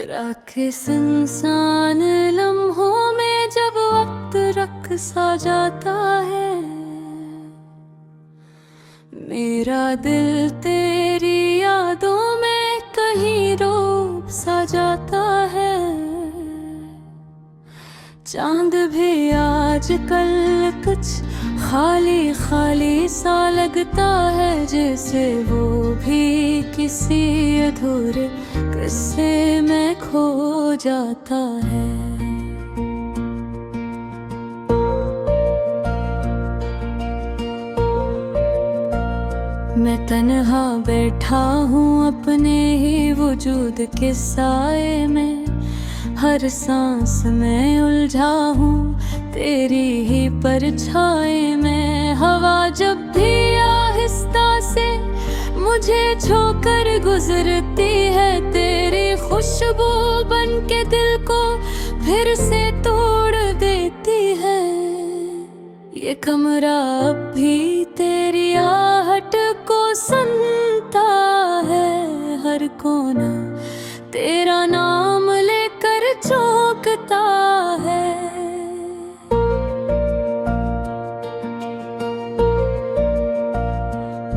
राखे सुनसान लम्हों में जब वक्त रख सा जाता है, मेरा दिल तेरी यादों में कहीं डूब सा जाता है। चांद भी आजकल कुछ खाली खाली सा लगता है, जैसे वो भी किसी अधूरे किस्से में खो जाता है। मैं तन्हा बैठा हूँ अपने ही वजूद के साए में, हर सांस में उलझा हूँ तेरी ही परछाई में। हवा जब भी आहिस्ता से मुझे छोकर गुजरती है, तेरी खुशबू बन के दिल को फिर से तोड़ देती है। ये कमरा अब भी तेरी आहट को सुनता है, हर कोना तेरा नाम लेकर चौंकता है।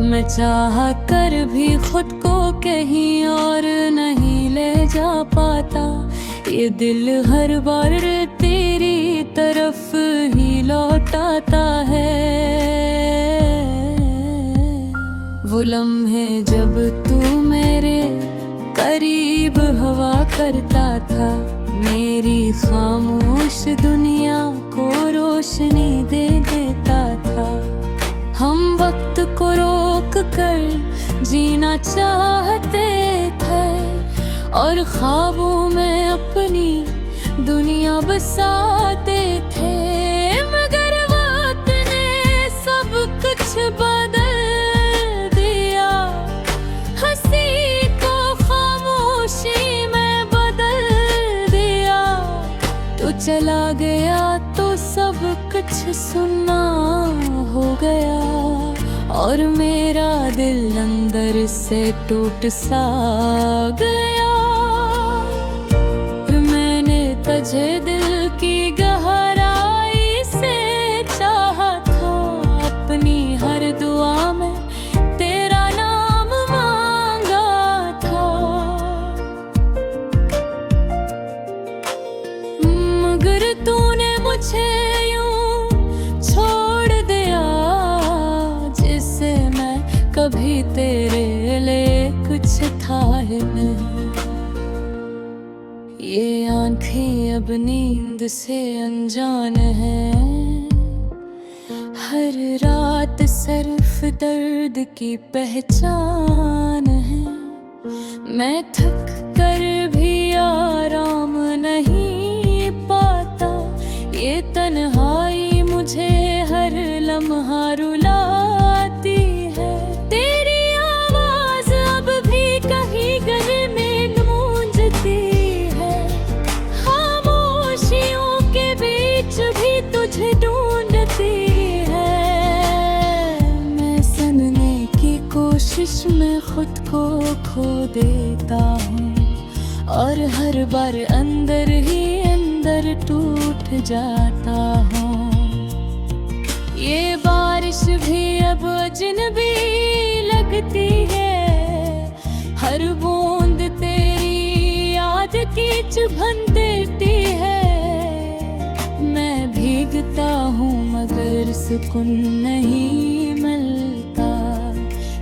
मैं चाह कर भी खुद को कहीं और नहीं ले जा पाता, ये दिल हर बार तेरी तरफ ही लौटाता है। वो लम्हे जब तू मेरे करीब हवा करता था, मेरी खामोश दुनिया को रोशनी दे देता था। हम वक्त को रोक कर जीना चाहते थे और ख्वाबों में अपनी दुनिया बसाते थे, मगर वक्त ने सब कुछ बदल दिया। हंसी को खामोशी में बदल दिया। तू चला गया तो सब कुछ सुनना हो गया, और मेरा दिल अंदर से टूट सा गया। मैंने तुझे दिल की गहराई से चाहा था, अपनी हर दुआ में तेरा नाम मांगा था, मगर तूने मुझे कभी तेरे लिए कुछ था ही नहीं। ये आँखें अब नींद से अनजान है, हर रात सिर्फ दर्द की पहचान है। मैं थक कर भी आराम नहीं पाता, ये तन्हाई मुझे हर लम्हा रुलाती है। तेरी आवाज अब भी कहीं गले में गूंजती है, खामोशियों के बीच भी तुझे ढूंढती है। मैं सुनने की कोशिश में खुद को खो देता हूँ, और हर बार अंदर ही अंदर टूट जाता हूँ। ये बारिश भी अब अजनबी लगती है, हर बूंद तेरी याद की चुभन देती है। मैं भीगता हूँ मगर सुकून नहीं मिलता,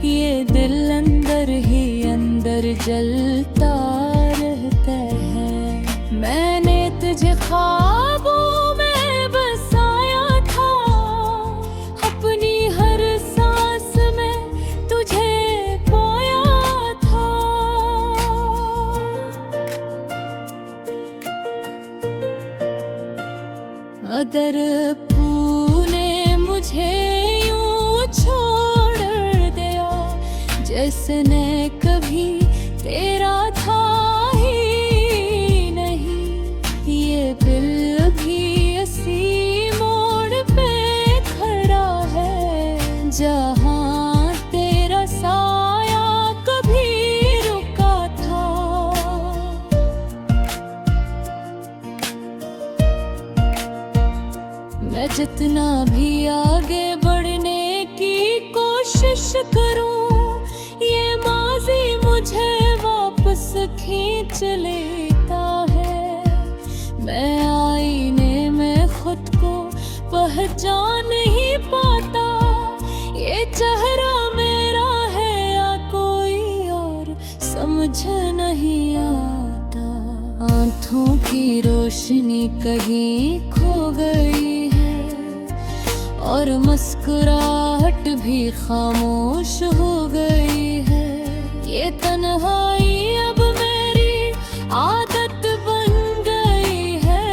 ये दिल अंदर ही अंदर जलता रहता है। मैंने तुझे ख्वाबों में बसाया था, अपनी हर सांस में तुझे पाया था। अगर तूने मुझे यूं छोड़ दिया, जिसने कभी तेरा था ही नहीं, ये दिल भी इसी मोड़ पे खड़ा है, जहाँ तेरा साया कभी रुका था। मैं जितना भी आगे बढ़ने की कोशिश करूं, ये माजी मुझे वापस खींच लेता है। मैं आईने में खुद को पहचान नहीं पाता, ये चेहरा मेरा है या कोई और समझ नहीं आता। आँखों की रोशनी कहीं खो गई है और मुस्कुराहट भी खामोश हो गई है। ये तन्हाई अब मेरी आदत बन गई है,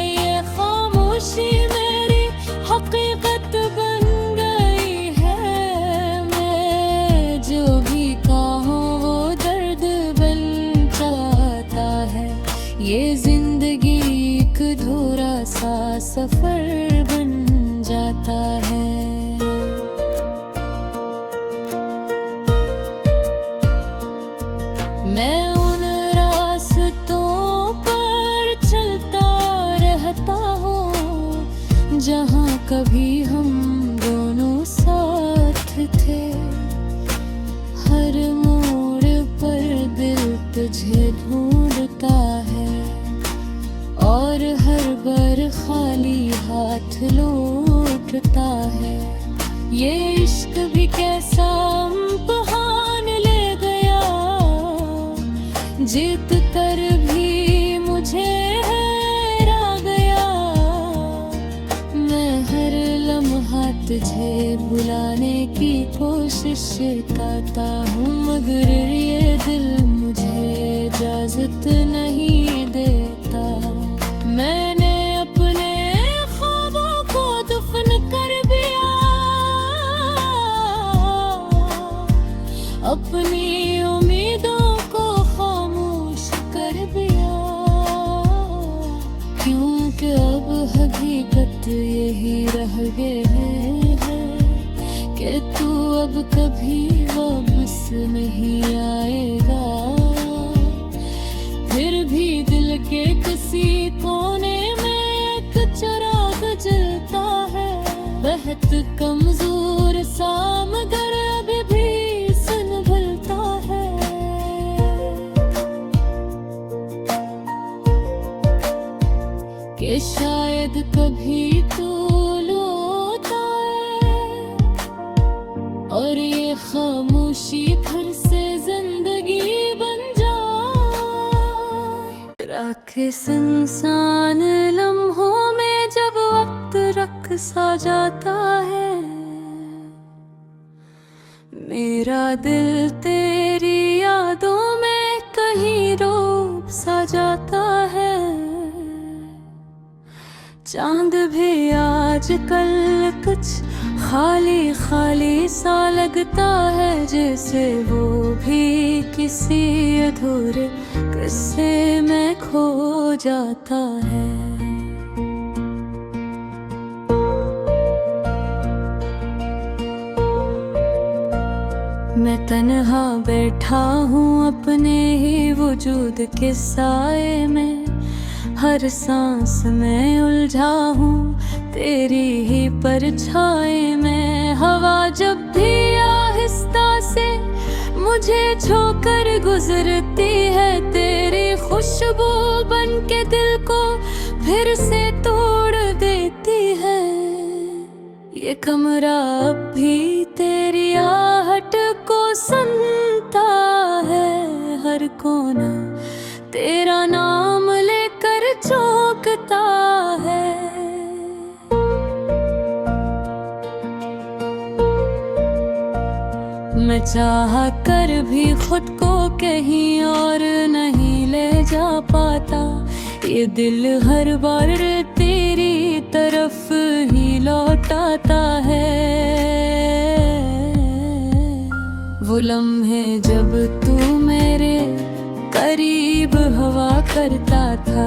ये खामोशी मेरी हकीकत बन गई है। मैं जो भी कहूँ वो दर्द बन जाता है, ये जिंदगी एक अधूरा सा सफर बन जाता है। मैं उन रास्तों पर चलता रहता हूँ जहाँ कभी हम दोनों साथ थे। हर मोड़ पर दिल तुझे ढूंढता है और हर बार खाली हाथ लौटता है। ये इश्क भी कैसा इम्तिहान ले गया, जीत कर भी मुझे हरा गया। मैं हर लम्हा तुझे बुलाने की कोशिश करता हूँ, मगर ये दिल मुझे इजाजत नहीं देता। मैंने अपने ख्वाबों को दफन कर दिया, अपनी उम्मीदों को खामोश कर दिया, क्योंकि अब हकीकत यही रह गई है कि तू अब कभी वापस नहीं आएगा। फिर भी दिल के किसी कोने में एक चिराग जलता है, बहुत कमजोर सा मगर अभी भी संभलता है। कि शायद कभी तू लौट आए और ये खामोशी फिर से जिंदगी बन किस इंसान लम्हों में जब वक्त रख सा जाता है। मेरा दिल तेरी यादों में कहीं डूब सा जाता है। चांद भी आजकल कुछ खाली खाली सा लगता है, जैसे वो भी किसी अधूरे किस्से में खो जाता है। मैं तन्हा बैठा हूँ अपने ही वजूद के साए में, हर सांस में उलझा हूँ तेरी ही परछाई में। हवा जब भी आहिस्ता से मुझे छोकर गुजरती है, तेरी खुशबू बन के दिल को फिर से तोड़ देती है। ये कमरा अब भी तेरी आहट को सुनता है, हर कोना तेरा नाम लेकर चौंकता है। मैं चाह कर भी खुद को कहीं और नहीं ले जा पाता, ये दिल हर बार तेरी तरफ ही लौटाता है। वो लम्हे जब तू मेरे करीब हवा करता था,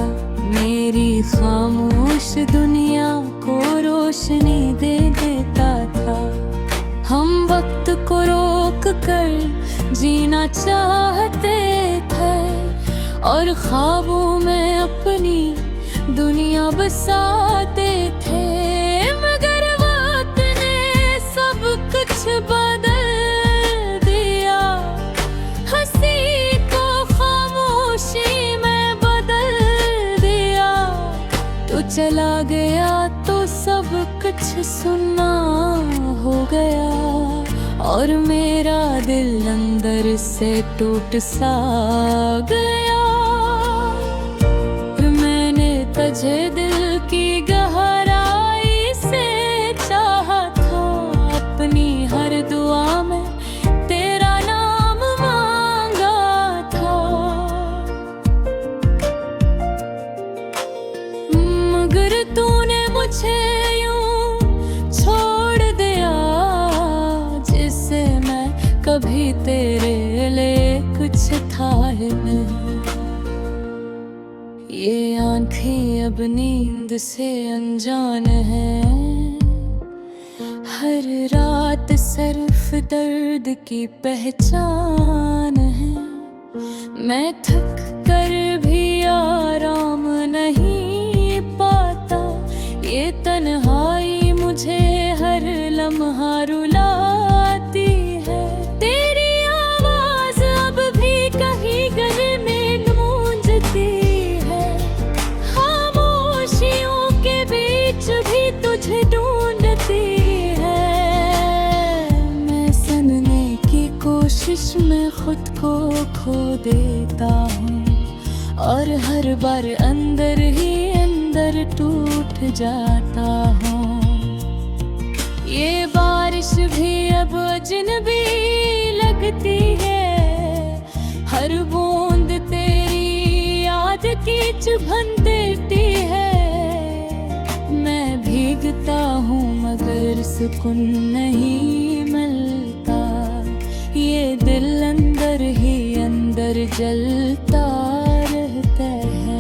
मेरी खामोश दुनिया को रोशनी दे देता था। हम वक्त को रोक कर जीना चाहते थे और ख्वाबों में अपनी दुनिया बसाते थे। चला गया तो सब कुछ सुना हो गया और मेरा दिल अंदर से टूट सा गया। मैंने तुझे दिल की गहराई से चाहा था, अपनी हर दुआ में तेरा नाम मांगा था, मगर तूने मुझे यूं छोड़ दिया जिससे मैं कभी तेरे लिए कुछ था ही नहीं। ये आँखें अब नींद से अनजान हैं, हर रात सिर्फ दर्द की पहचान है। मैं थक कर भी आराम नहीं पाता, ये तन्हाई मुझे हर लम्हा रुलाती है। तेरी आवाज अब भी कहीं गले में गूंजती है, खामोशियों के बीच भी तुझे ढूंढती है। मैं सुनने की कोशिश में खुद को खो देता हूँ और हर बार अंदर ही अंदर टूट जाता हूँ। ये बारिश भी अब अजनबी लगती है, हर बूंद तेरी याद की चुभन देती है। मैं भीगता हूँ मगर सुकून नहीं मिलता, ये दिल अंदर ही अंदर जलता रहता है।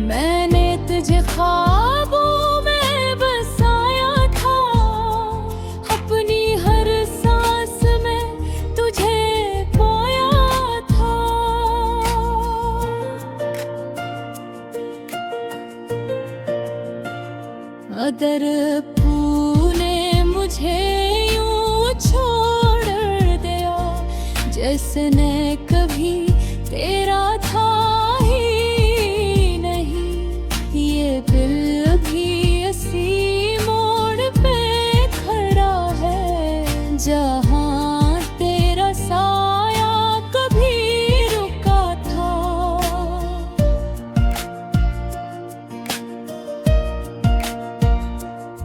मैंने तुझे ख्वाबों में बसाया था, अपनी हर सांस में तुझे पाया था। अगर तूने मुझे यूं छोड़ दिया जिसने कभी तेरा था ही नहीं, ये दिल भी इसी मोड़ पे खड़ा है जहाँ तेरा साया कभी रुका था।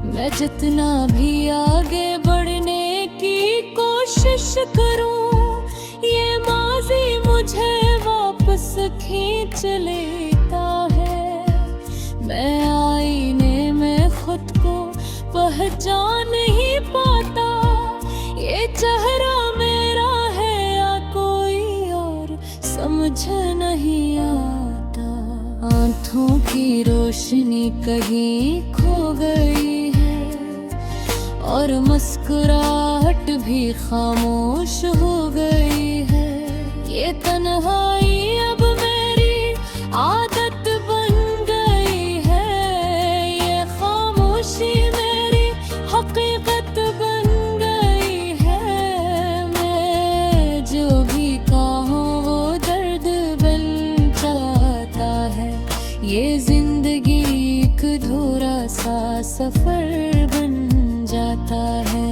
मैं जितना भी आगे बढ़ने की कोशिश करूं, ये माजी मुझे वापस खींच लेता है। मैं आईने में खुद को पहचान नहीं पाता, ये चेहरा मेरा है या कोई और समझ नहीं आता। आँखों की रोशनी कहीं खो गई है और मुस्कुराहट भी खामोश हो गई है। ये तन्हाई अब मेरी आदत बन गई है, ये खामोशी मेरी हकीकत बन गई है। मैं जो भी कहूँ वो दर्द बन जाता है, ये जिंदगी एक अधूरा सा सफर बन जाता है।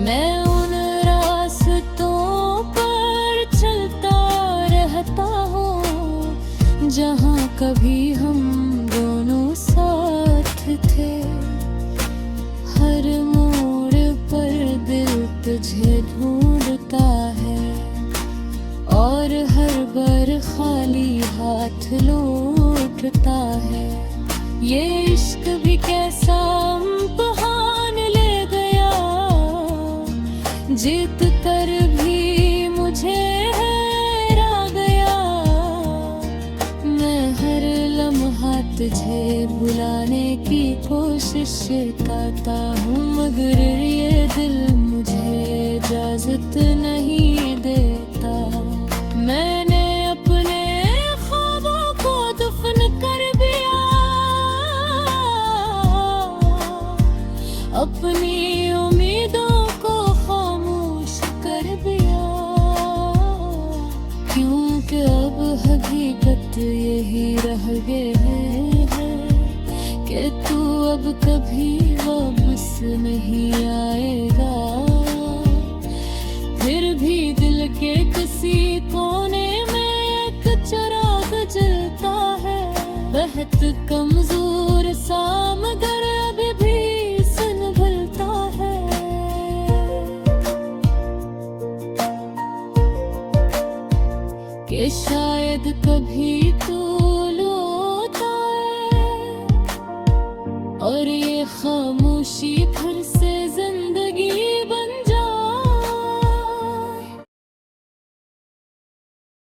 मैं उन रास्तों पर चलता रहता हूँ जहाँ कभी हम दोनों साथ थे। हर मोड़ पर दिल तुझे ढूंढता है और हर बार खाली हाथ लौटता है। ये इश्क भी कैसा इम्तिहान ले गया, जीत कर भी मुझे हरा गया। मैं हर लम्हा तुझे बुलाने की कोशिश करता हूँ, मगर ये दिल मुझे इजाजत नहीं देता। मैंने अपने ख्वाबों को दफन कर दिया, अपनी उम्मीदों को खामोश कर दिया। क्यों यही रह गए हैं कि तू अब कभी वापस नहीं आएगा। फिर भी दिल के किसी कोने में एक चिराग जलता है, बहुत कमजोर सा मगर अभी भी संभलता है। कि शायद कभी तू लौट आए और ये